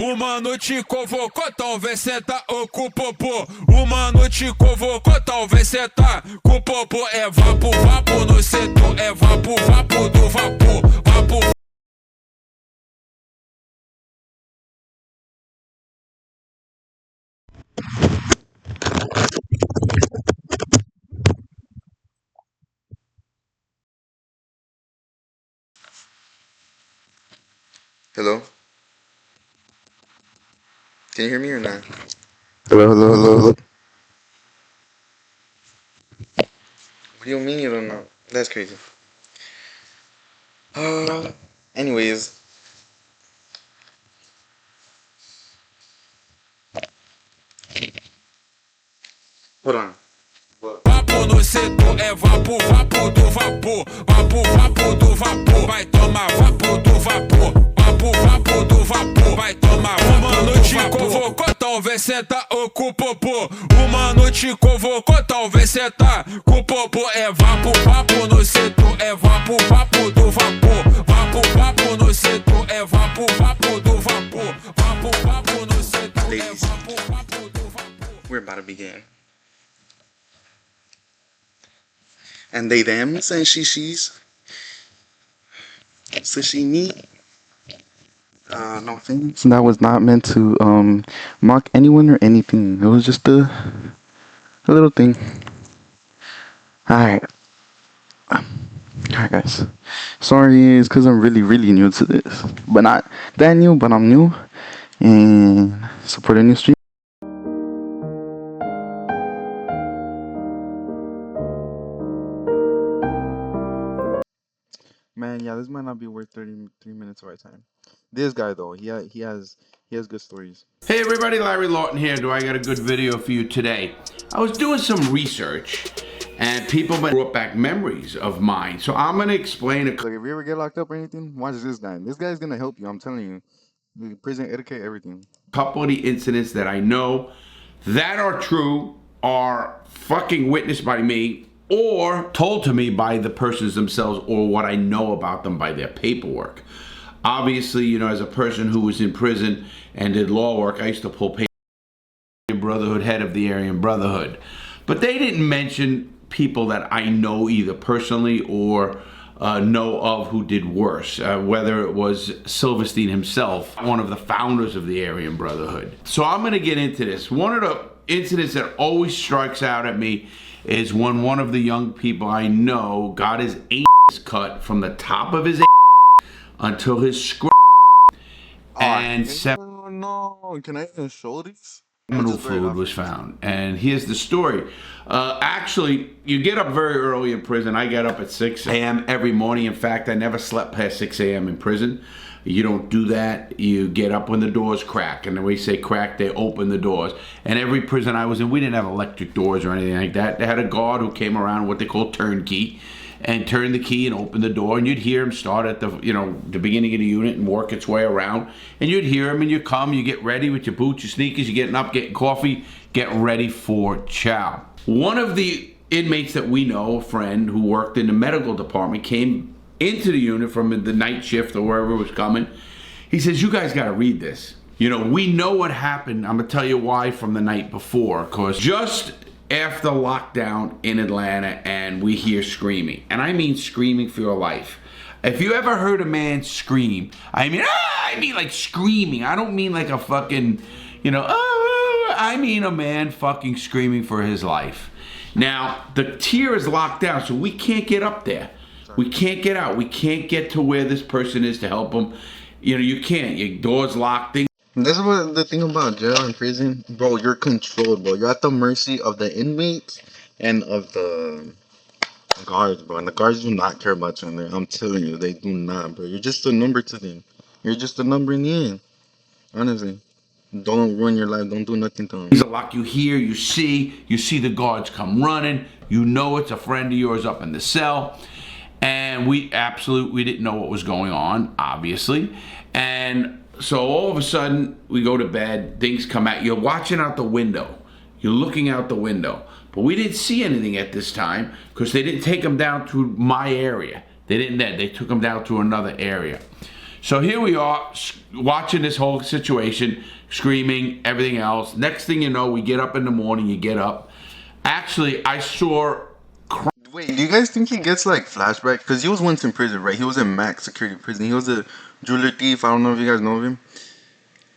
Uma noite convocou, talvez senta ou com o popô. Uma noite convocou, talvez senta com o popô. É vapo, vapo no setor, é vapo, vapo do vapor. Vapo. Hello? Can you hear me or not? Hello. What do you mean you don't know? That's crazy. Anyways. Hold on. Vapo no setor, é vapo, vapo do vapor. Vapo, vapo do vapor. Vai tomar vapo do vapor. Vapo, vapo do vapor. Vai tomar uma noite convocou, talvez senta ou com o popô. Uma noite convocou, talvez senta com o popô. É vapo, vapo no setor, é vapo, vapo do vapor. Vapo, vapo no setor, é vapo, vapo do vapor. Vapo, vapo no setor, é vapo, vapo do vapor. We're about to begin. And they thems and she's sashimi. No offense. That was not meant to mock anyone or anything. It was just a little thing. Alright. Alright guys. Sorry, it's because I'm really new to this. But not that new, but I'm new. And support a new stream. Man, yeah, this might not be worth 33 minutes of our time. This guy though, he has good stories. Hey everybody, Larry Lawton here. Do I got a good video for you today? I was doing some research and people brought back memories of mine. So I'm going to explain a Like, if you ever get locked up or anything, watch this guy. This guy's gonna help you, I'm telling you. The prison etiquette, everything. couple of the incidents that I know that are true, are fucking witnessed by me or told to me by the persons themselves, or what I know about them by their paperwork. Obviously, you know, as a person who was in prison and did law work, I used to pull paper. Brotherhood, head of the Aryan Brotherhood. But they didn't mention people that I know either personally or know of who did worse, whether it was Silverstein himself, one of the founders of the Aryan Brotherhood. So I'm going to get into this. One of the incidents that always strikes out at me is when one of the young people I know got his anus cut from the top of his until his scrotum, and Oh no, can I even show these? seminal fluid was found. And here's the story. Actually, you get up very early in prison. I get up at 6 a.m. every morning. In fact, I never slept past 6 a.m. in prison. You don't do that. You get up when the doors crack. And when we say crack, they open the doors. And every prison I was in, we didn't have electric doors or anything like that. They had a guard who came around, what they call turnkey, and turn the key and open the door, and you'd hear him start at the, you know, the beginning of the unit and work its way around, and you'd hear him, and you come, you get ready with your boots, your sneakers, you're getting up, getting coffee, getting ready for chow. One of the inmates that we know, a friend who worked in the medical department, came into the unit from the night shift or wherever it was coming. He says, you guys got to read this. You know, we know what happened. I'm going to tell you why from the night before, because just after lockdown in Atlanta, and we hear screaming, and I mean screaming for your life. If you ever heard a man scream, I mean like screaming. I don't mean like a fucking, you know, I mean a man fucking screaming for his life. Now, the tier is locked down, so we can't get up there. We can't get out. We can't get to where this person is to help him. You know, you can't. Your door's locked. This is what the thing about jail and prison, bro. You're controlled, bro. You're at the mercy of the inmates and of the guards, bro. And the guards do not care about you in there. I'm telling you, they do not, bro. You're just a number to them. You're just a number in the end. Honestly, don't ruin your life. Don't do nothing to them. He's a lock. You hear, you see the guards come running. You know it's a friend of yours up in the cell. And we didn't know what was going on, obviously. And so all of a sudden, we go to bed, things come out. You're watching out the window. You're looking out the window. But we didn't see anything at this time because they didn't take him down to my area. They didn't. They took him down to another area. So here we are watching this whole situation, screaming, everything else. Next thing you know, we get up in the morning, you get up. Actually, I saw... Wait, do you guys think he gets like flashback? Because he was once in prison, right? He was in max security prison. He was a jeweler thief. I don't know if you guys know of him.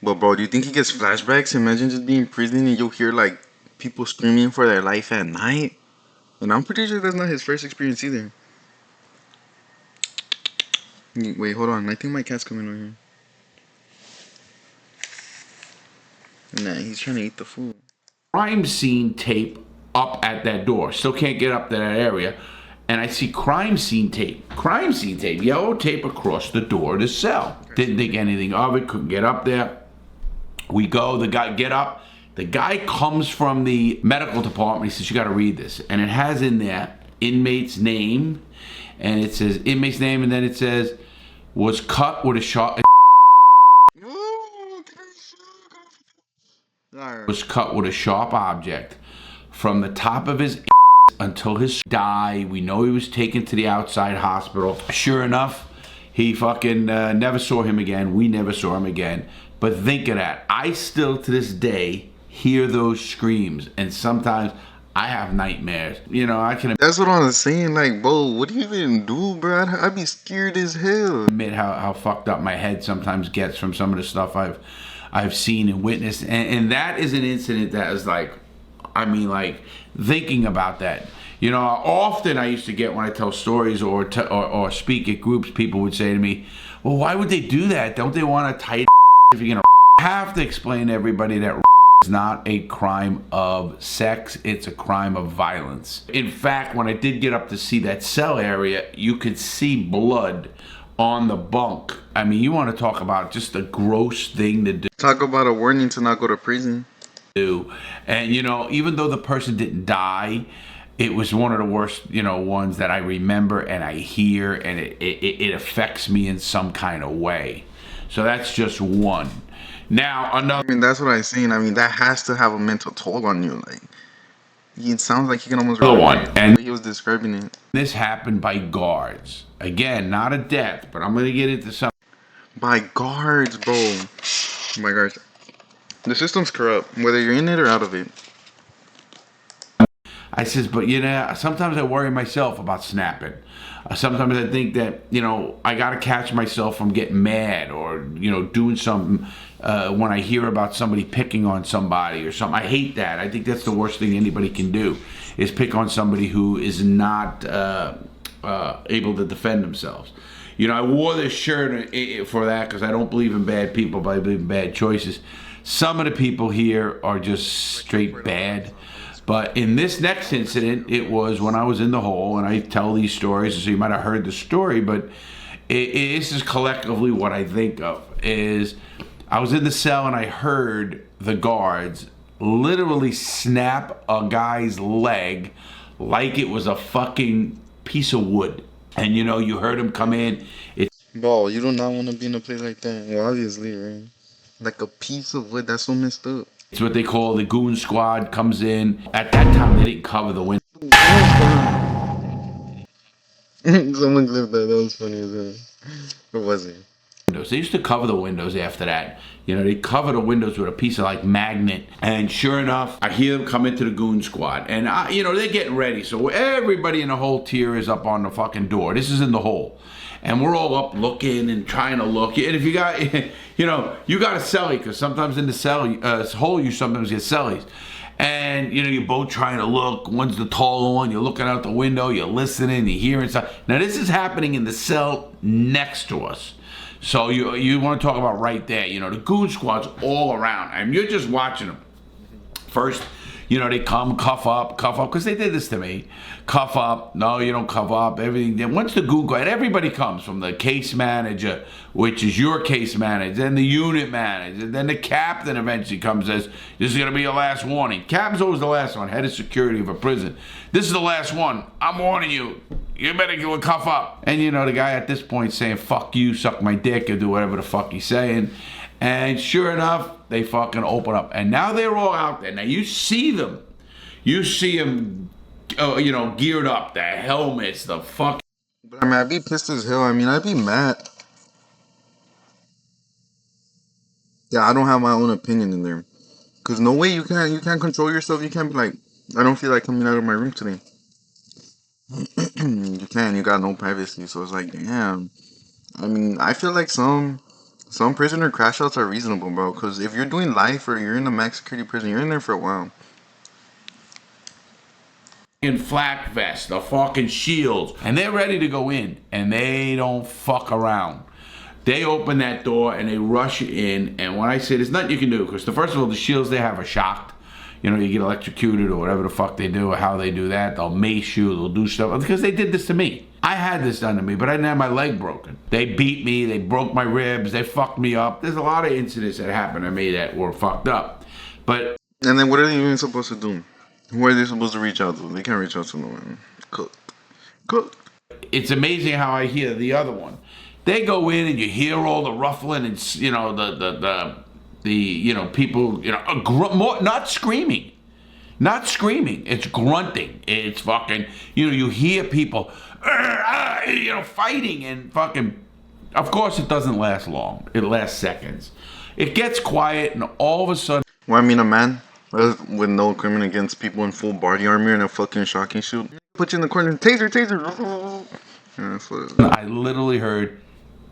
But bro, do you think he gets flashbacks? Imagine just being in prison and you'll hear like people screaming for their life at night. And I'm pretty sure that's not his first experience either. Wait, hold on. I think my cat's coming over here. Nah, he's trying to eat the food. crime scene tape up at that door. Still can't get up to that area. And I see crime scene tape, yellow tape across the door of the cell. Didn't think anything of it, couldn't get up there. We go, the guy, get up. The guy comes from the medical department. He says, you got to read this. And it has in there inmate's name. And it says inmate's name. And then it says, was cut with a sharp... was cut with a sharp object from the top of his until his die. We know he was taken to the outside hospital. Sure enough, he fucking never saw him again. We never saw him again. But think of that. I still, to this day, hear those screams. And sometimes I have nightmares. You know, I can That's what I was saying. Like, bro, what do you even do, bro? I'd be scared as hell. admit how fucked up my head sometimes gets from some of the stuff I've seen and witnessed. And that is an incident that is like, I mean, like, thinking about that. You know, often I used to get when I tell stories or speak at groups, people would say to me, well, why would they do that? Don't they want to tight if you're going to have to explain to everybody that is not a crime of sex, it's a crime of violence. In fact, when I did get up to see that cell area, you could see blood on the bunk. I mean, you want to talk about just a gross thing to do. Talk about a warning to not go to prison. And, you know, even though the person didn't die, it was one of the worst, you know, ones that I remember and I hear, and it affects me in some kind of way. So that's just one. Now, another... I mean, that's what I seen. I mean, that has to have a mental toll on you. Like, it sounds like he can almost... Another one. And he was describing it. this happened by guards. Again, not a death, but I'm going to get into some... By guards, bro. My gosh. The system's corrupt, whether you're in it or out of it. I says, but you know, sometimes I worry myself about snapping. Sometimes I think that, you know, I got to catch myself from getting mad or, you know, doing something when I hear about somebody picking on somebody or something. I hate that. I think that's the worst thing anybody can do, is pick on somebody who is not able to defend themselves. You know, I wore this shirt for that because I don't believe in bad people, but I believe in bad choices. Some of the people here are just straight bad. But in this next incident, it was when I was in the hole, and I tell these stories, so you might have heard the story, but this is collectively what I think of, is I was in the cell and I heard the guards literally snap a guy's leg like it was a fucking piece of wood. And you know, you heard him come in. Bro, you do not want to be in a place like that. Well, obviously, right? Like a piece of wood, that's so messed up. It's what they call the goon squad comes in. At that time, they didn't cover the window. Someone clipped that. That was funny as hell. What was it? They used to cover the windows after that. You know, they cover the windows with a piece of like magnet. And sure enough, I hear them come into the goon squad. And, you know, they're getting ready. So everybody in the whole tier is up on the fucking door. This is in the hole. And we're all up looking and trying to look. And if you got, you know, you got a cellie, because sometimes in the cell hole you sometimes get cellies. And, you know, you're both trying to look. One's the taller one. You're looking out the window. You're listening. You're hearing stuff. Now, this is happening in the cell next to us. So you want to talk about right there. You know, the goon squad's all around. I mean, you're just watching them. First, you know, they come, cuff up, because they did this to me. Cuff up, no, you don't cuff up, everything. Then once the goon squad, everybody comes, from the case manager, which is your case manager, then the unit manager, then the captain eventually comes and says, this is going to be your last warning. Captain's always the last one, head of security of a prison. This is the last one. I'm warning you. You better go and cuff up. And, you know, the guy at this point saying, fuck you, suck my dick, or do whatever the fuck he's saying. And sure enough, they fucking open up. And now they're all out there. Now you see them. You see them, you know, geared up. The helmets, the fucking... But I mean, I'd be pissed as hell. I mean, I'd be mad. Yeah, I don't have my own opinion in there. Cause no way you can't control yourself. You can't be like, I don't feel like coming out of my room today. You can. You got no privacy. So it's like, damn. I mean, I feel like some prisoner crash outs are reasonable, bro. Cause if you're doing life or you're in a max security prison, you're in there for a while. In flak vest, the fucking shields, and they're ready to go in, and they don't fuck around. They open that door and they rush in, and when I say there's nothing you can do, because first of all, the shields they have are shocked. You know, you get electrocuted or whatever the fuck they do, or how they do that. They'll mace you, they'll do stuff, because they did this to me. I had this done to me, but I didn't have my leg broken. They beat me, they broke my ribs, they fucked me up. There's a lot of incidents that happened to me that were fucked up. But And then what are they even supposed to do? Who are they supposed to reach out to? They can't reach out to no one. Cook. it's amazing how I hear the other one. They go in and you hear all the ruffling and you know the you know people not screaming, It's grunting. It's fucking you hear people fighting and fucking. Of course, it doesn't last long. It lasts seconds. It gets quiet and all of a sudden. Well, I mean, a man with no equipment against people in full body armor and a fucking shocking shield. Put you in the corner, taser. Yeah, that's what I literally heard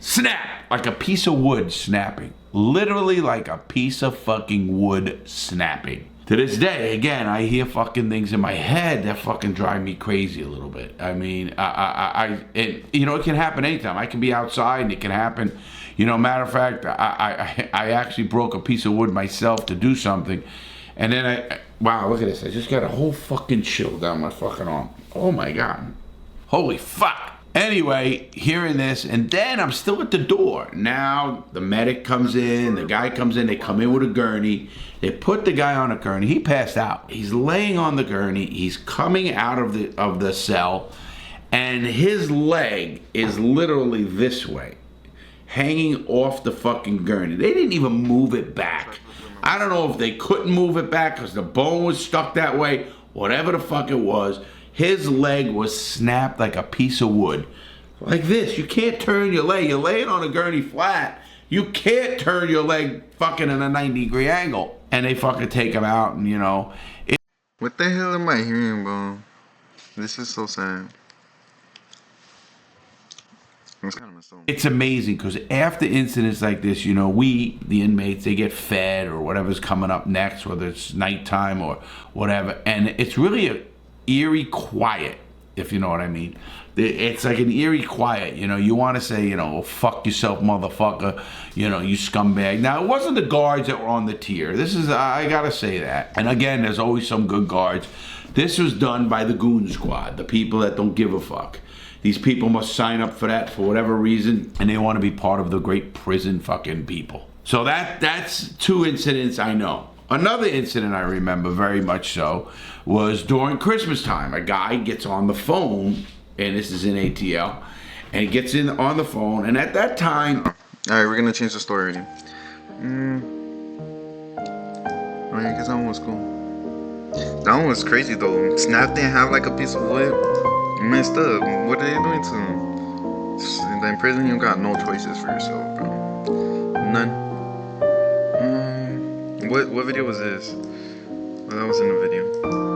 snap, like a piece of wood snapping. Literally like a piece of fucking wood snapping. To this day, again, I hear fucking things in my head that fucking drive me crazy a little bit. I mean, it can happen anytime. I can be outside and it can happen. Matter of fact, I actually broke a piece of wood myself to do something. And then wow, look at this. I just got a whole fucking chill down my fucking arm. Oh my God. Holy fuck. Anyway, hearing this, and then I'm still at the door. Now the medic comes in, the guy comes in, they come in with a gurney. They put the guy on a gurney. He passed out. He's laying on the gurney. He's coming out of the cell, and his leg is literally this way, hanging off the fucking gurney. They didn't even move it back. I don't know if they couldn't move it back because the bone was stuck that way, whatever the fuck it was. His leg was snapped like a piece of wood. Like this. You can't turn your leg. You're laying on a gurney flat. You can't turn your leg fucking in a 90-degree angle. And they fucking take him out and, What the hell am I hearing, bro? This is so sad. It's kind of messed up. It's amazing because after incidents like this, we, the inmates, they get fed or whatever's coming up next, whether it's nighttime or whatever. And it's really a eerie quiet, if you know what I mean. It's like an eerie quiet. You want to say, fuck yourself, motherfucker, you scumbag. Now, it wasn't the guards that were on the tier. I gotta say that. And again, there's always some good guards. This was done by the goon squad, the people that don't give a fuck. These people must sign up for that for whatever reason, and they want to be part of the great prison fucking people. So that's two incidents I know. Another incident I remember very much so was during Christmas time. A guy gets on the phone, and this is in ATL, and he gets in on the phone, and at that time... Alright, we're gonna change the story already. Oh yeah, because that one was cool. That one was crazy though. Snap didn't have like a piece of wood. Messed up. What are they doing to him? In prison, you got no choices for yourself, bro. None. What video was this? Well, that was in the video.